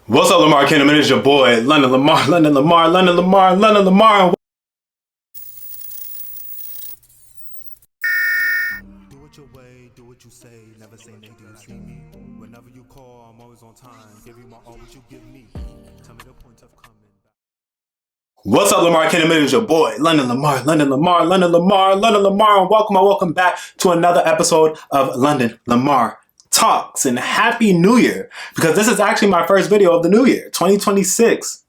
What's up, Lamarr Kingdom? It is your boy, London Lamarr, London Lamarr, London Lamarr, London Lamarr. Do it your way, do what you say, never say nay, do you see me? Whenever you call, I'm always on time. Give you my all, what you give me. Tell me the point of coming back. What's up, Lamarr Kingdom? It is your boy, London Lamarr, London Lamarr, London Lamarr, London Lamarr, and welcome back to another episode of London Lamarr Talks, and Happy New Year, because this is actually my first video of the new year, 2026.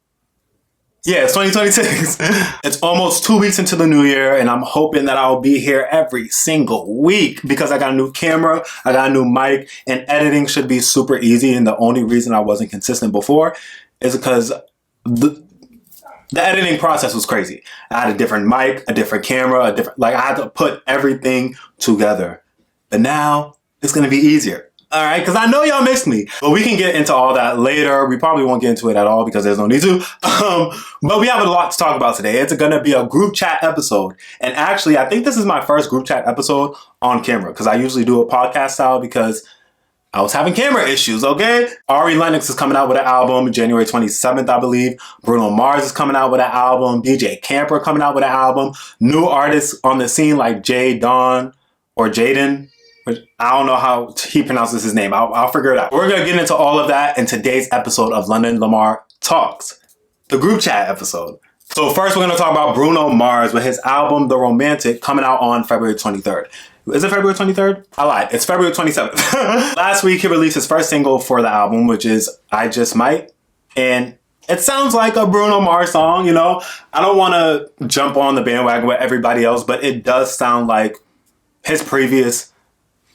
Yeah, it's 2026. It's almost 2 weeks into the new year, and I'm hoping that I'll be here every single week because I got a new camera, I got a new mic, and editing should be super easy. And the only reason I wasn't consistent before is because the editing process was crazy. I had a different mic, a different camera, I had to put everything together. But now it's gonna be easier. All right, because I know y'all missed me, but we can get into all that later. We probably won't get into it at all because there's no need to. But we have a lot to talk about today. It's going to be a group chat episode. And actually, I think this is my first group chat episode on camera because I usually do a podcast style because I was having camera issues, okay? Ari Lennox is coming out with an album January 27th, I believe. Bruno Mars is coming out with an album. DJ Camper coming out with an album. New artists on the scene like Jaydon or Jaydon. I don't know how he pronounces his name. I'll figure it out. We're going to get into all of that in today's episode of London Lamarr Talks, the group chat episode. So first we're going to talk about Bruno Mars with his album, The Romantic, coming out on February 23rd. Is it February 23rd? I lied. It's February 27th. Last week he released his first single for the album, which is I Just Might. And it sounds like a Bruno Mars song, you know? I don't want to jump on the bandwagon with everybody else, but it does sound like his previous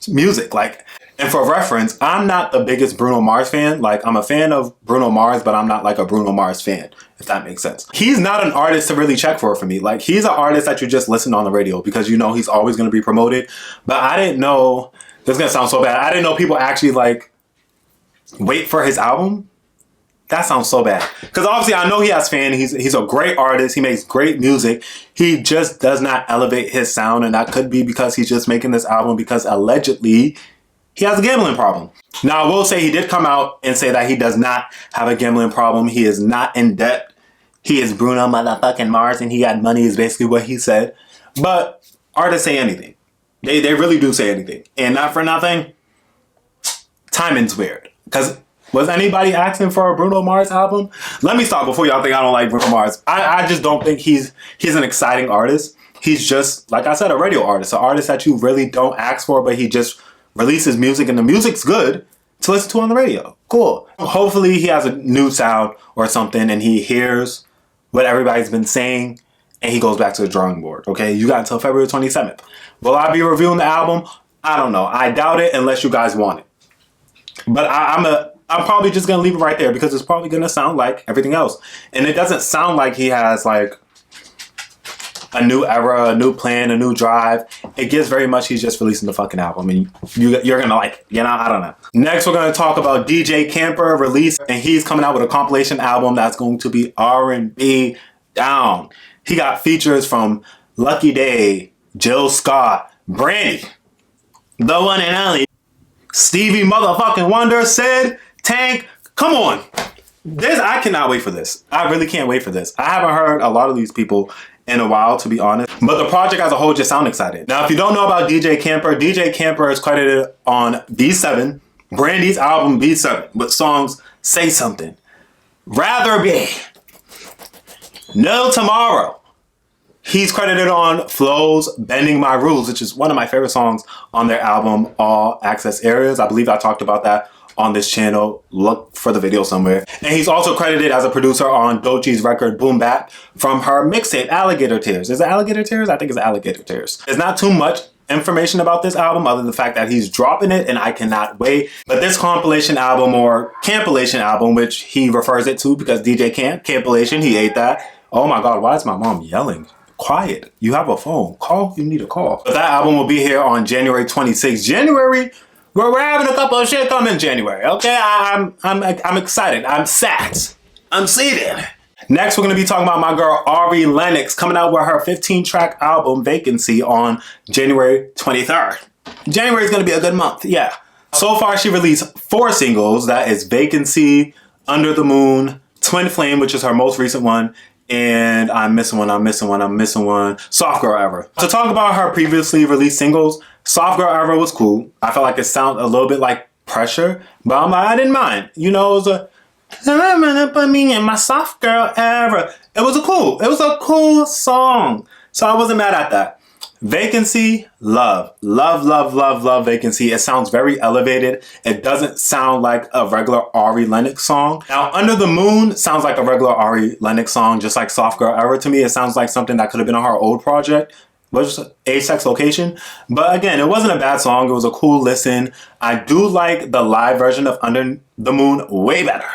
music. And for reference, I'm not the biggest Bruno Mars fan. I'm a fan of Bruno Mars, but I'm not like a Bruno Mars fan, if that makes sense. He's not an artist to really check for me. He's an artist that you just listen on the radio because you know he's always going to be promoted. But I didn't know, this is going to sound so bad, I didn't know people actually wait for his album. That sounds so bad. Because obviously I know he has fans. He's a great artist. He makes great music. He just does not elevate his sound. And that could be because he's just making this album because allegedly he has a gambling problem. Now I will say he did come out and say that he does not have a gambling problem. He is not in debt. He is Bruno motherfucking Mars and he got money is basically what he said. But artists say anything. They really do say anything. And not for nothing, timing's weird. Because was anybody asking for a Bruno Mars album? Let me stop before y'all think I don't like Bruno Mars. I just don't think he's an exciting artist. He's just, like I said, a radio artist. An artist that you really don't ask for, but he just releases music and the music's good to listen to on the radio. Cool. Hopefully he has a new sound or something and he hears what everybody's been saying and he goes back to the drawing board. Okay, you got until February 27th. Will I be reviewing the album? I don't know. I doubt it unless you guys want it. But I'm probably just going to leave it right there because it's probably going to sound like everything else. And it doesn't sound like he has a new era, a new plan, a new drive. It gives very much he's just releasing the fucking album and you're going to like it. You know, I don't know. Next, we're going to talk about DJ Camper release, and he's coming out with a compilation album that's going to be R&B down. He got features from Lucky Day, Jill Scott, Brandy, the one and only Stevie motherfucking Wonder, Sid, Tank. Come on. I cannot wait for this. I really can't wait for this. I haven't heard a lot of these people in a while, to be honest. But the project as a whole just sounds excited. Now, if you don't know about DJ Camper is credited on B7, Brandy's album B7, with songs Say Something, Rather Be, No Tomorrow. He's credited on Flow's Bending My Rules, which is one of my favorite songs on their album, All Access Areas. I believe I talked about that on this channel. Look for the video somewhere. And he's also credited as a producer on Doechie's record Boom Bap from her mixtape Alligator Tears. Is it Alligator Tears? I think it's Alligator Tears. There's not too much information about this album other than the fact that he's dropping it and I cannot wait. But this compilation album, or campilation album, which he refers it to because DJ Campilation, he ate that. Oh my God, why is my mom yelling? Quiet. You have a phone. Call. You need a call. But that album will be here on January 26th. January. We're having a couple of shit come in January. Okay, I'm excited. I'm sat. I'm seated. Next, we're going to be talking about my girl Ari Lennox coming out with her 15-track album Vacancy on January 23rd. January is going to be a good month. Yeah. So far, she released 4 singles. That is Vacancy, Under the Moon, Twin Flame, which is her most recent one, and I'm missing one. Soft Girl Ever. To talk about her previously released singles, Soft Girl Ever was cool. I felt like it sounded a little bit like Pressure, but I didn't mind. You know, it was a I'm gonna put me in my soft girl era. It was a cool song. So I wasn't mad at that. Vacancy, love Vacancy. It sounds very elevated. It doesn't sound like a regular Ari Lennox song. Now, Under the Moon sounds like a regular Ari Lennox song, just like Soft Girl Era to me. It sounds like something that could have been on her old project, which was A-Sex Location. But again, it wasn't a bad song. It was a cool listen. I do like the live version of Under the Moon way better.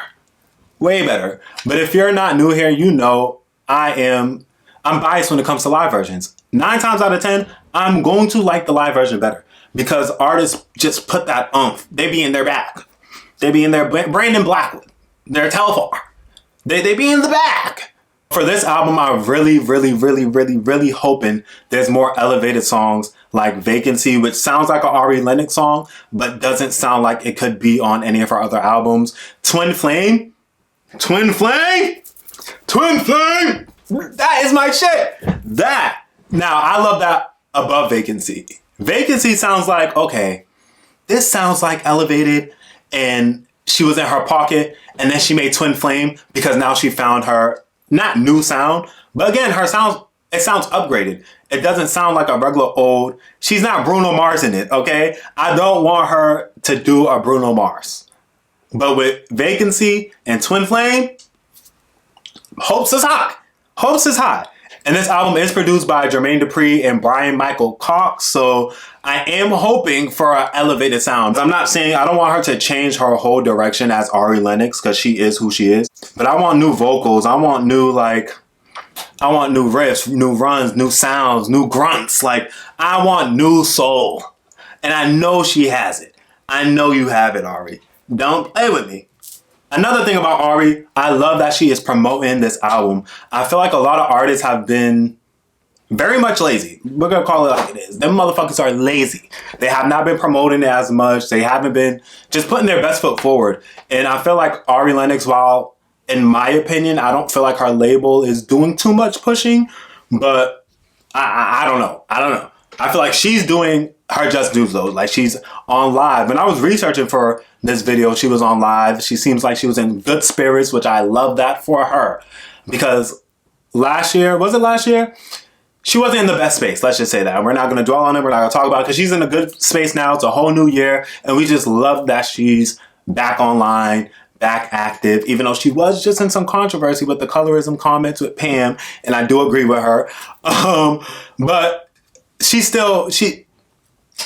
Way better. But if you're not new here, you know I'm biased when it comes to live versions. 9 times out of 10, I'm going to like the live version better because artists just put that oomph. They be in their back. They be in their Brandon Blackwood, their Telfar. They be in the back. For this album, I'm really hoping there's more elevated songs like Vacancy, which sounds like an Ari Lennox song, but doesn't sound like it could be on any of her other albums. Twin Flame. That is my shit. That. Now, I love that above Vacancy. Vacancy sounds like, okay, this sounds like elevated and she was in her pocket and then she made Twin Flame because now she found her, not new sound, but again, it sounds upgraded. It doesn't sound like a regular old, she's not Bruno Mars in it, okay? I don't want her to do a Bruno Mars. But with Vacancy and Twin Flame, hopes is high. And this album is produced by Jermaine Dupri and Brian Michael Cox. So I am hoping for an elevated sound. I'm not saying I don't want her to change her whole direction as Ari Lennox because she is who she is. But I want new vocals. I want new riffs, new runs, new sounds, new grunts. Like I want new soul. And I know she has it. I know you have it, Ari. Don't play with me. Another thing about Ari, I love that she is promoting this album. I feel like a lot of artists have been very much lazy. We're going to call it like it is. Them motherfuckers are lazy. They have not been promoting it as much. They haven't been just putting their best foot forward. And I feel like Ari Lennox, while in my opinion, I don't feel like her label is doing too much pushing, but I don't know. I feel like she's doing her just dues though. Like she's on live. When I was researching for this video, she was on live. She seems like she was in good spirits, which I love that for her. Because last year? She wasn't in the best space. Let's just say that. We're not going to dwell on it. We're not going to talk about it because she's in a good space now. It's a whole new year. And we just love that she's back online, back active, even though she was just in some controversy with the colorism comments with Pam. And I do agree with her. But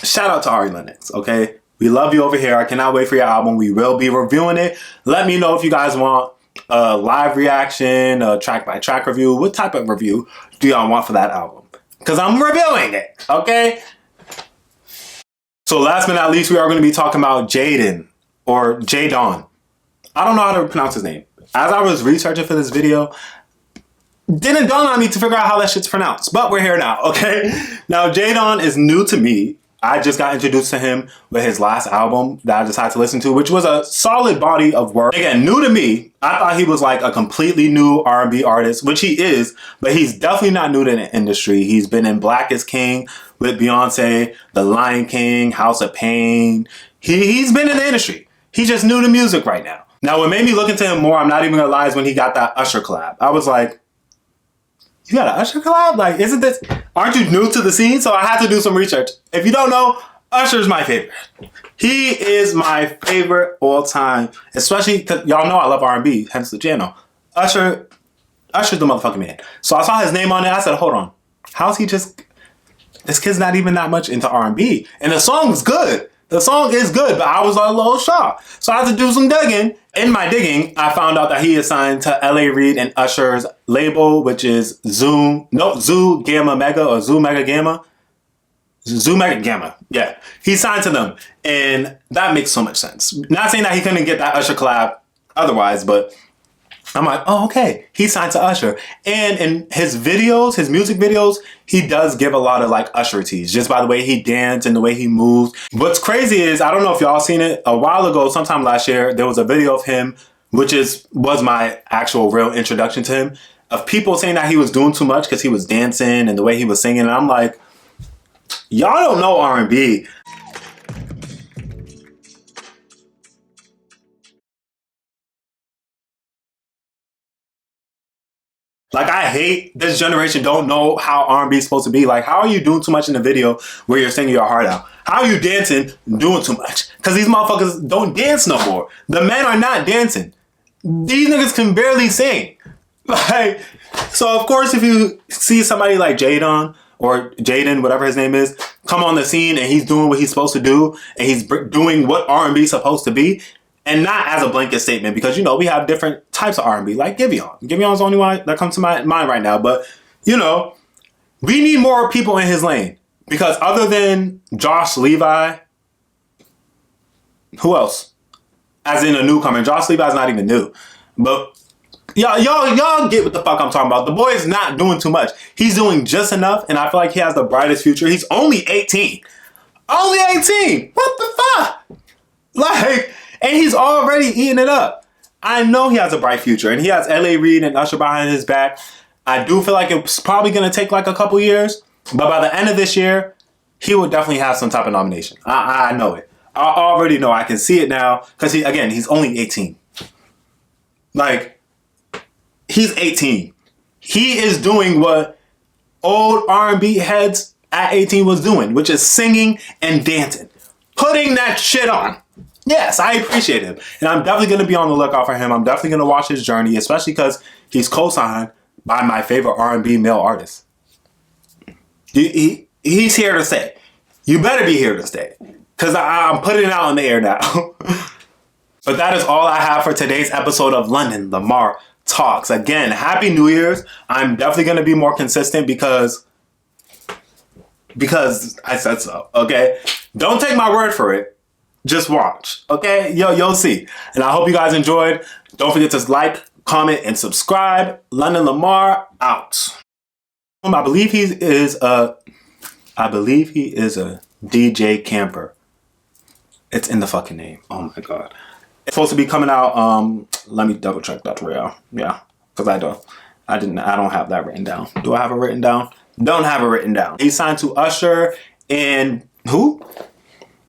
shout out to Ari Lennox, okay? We love you over here. I cannot wait for your album. We will be reviewing it. Let me know if you guys want a live reaction, a track-by-track review. What type of review do y'all want for that album? Because I'm reviewing it, okay? So last but not least, we are going to be talking about Jaydon, or Jaydon. I don't know how to pronounce his name. As I was researching for this video, didn't dawn on me to figure out how that shit's pronounced. But we're here now, okay? Now, Jaydon is new to me. I just got introduced to him with his last album that I decided to listen to, which was a solid body of work. Again, new to me. I thought he was like a completely new R&B artist, which he is, but he's definitely not new to the industry. He's been in Black is King with Beyonce, The Lion King, House of Pain. He's been in the industry. He's just new to music right now. Now, what made me look into him more, I'm not even gonna lie, is when he got that Usher collab. I was like, you got an Usher collab? Like, aren't you new to the scene? So I had to do some research. If you don't know, Usher's my favorite. He is my favorite all time, especially because y'all know I love R&B, hence the channel. Usher's the motherfucking man. So I saw his name on it. I said, hold on. How's he just, this kid's not even that much into R&B. And the song is good. The song is good, but I was a little shocked. So I had to do some digging. In my digging, I found out that he is signed to L.A. Reid and Usher's label, which is Zoo Gamma Mega or Zoo Mega Gamma. Zoo Mega Gamma. Yeah. He signed to them. And that makes so much sense. Not saying that he couldn't get that Usher collab otherwise, but I'm like, oh, okay. He signed to Usher. And in his videos, his music videos, he does give a lot of like Usher tease just by the way he dances and the way he moves. What's crazy is, I don't know if y'all seen it, a while ago, sometime last year, there was a video of him was my actual real introduction to him, of people saying that he was doing too much because he was dancing and the way he was singing. And I'm like, y'all don't know R&B. Like, I hate this generation don't know how R&B is supposed to be. Like, how are you doing too much in the video where you're singing your heart out? How are you dancing doing too much? Because these motherfuckers don't dance no more. The men are not dancing. These niggas can barely sing. Like, so of course, if you see somebody like Jaydon or Jaydon, whatever his name is, come on the scene and he's doing what he's supposed to do and he's doing what R&B is supposed to be, and not as a blanket statement, because, you know, we have different types of R&B, like Giveon. Giveon's the only one that comes to my mind right now. But, you know, we need more people in his lane, because other than Josh Levi, who else? As in a newcomer. Josh Levi's not even new. But y'all get what the fuck I'm talking about. The boy is not doing too much. He's doing just enough, and I feel like he has the brightest future. He's only 18. Only 18! What the fuck? Like, and he's already eating it up. I know he has a bright future, and he has L.A. Reid and Usher behind his back. I do feel like it's probably going to take like a couple years, but by the end of this year, he will definitely have some type of nomination. I know it. I already know. I can see it now, because he's only 18. Like, he's 18. He is doing what old R&B heads at 18 was doing, which is singing and dancing. Putting that shit on. Yes, I appreciate him. And I'm definitely going to be on the lookout for him. I'm definitely going to watch his journey, especially because he's co-signed by my favorite R&B male artist. He's here to stay. You better be here to stay, because I'm putting it out on the air now. But that is all I have for today's episode of London Lamarr Talks. Again, Happy New Year's. I'm definitely going to be more consistent because I said so, okay? Don't take my word for it. Just watch, okay? You'll see. And I hope you guys enjoyed. Don't forget to like, comment, and subscribe. London Lamarr out. I believe he is a DJ camper. It's in the fucking name. Oh my god. It's supposed to be coming out. Let me double check that real. Yeah, because I don't have that written down. Do I have it written down? Don't have it written down. He signed to Usher and who?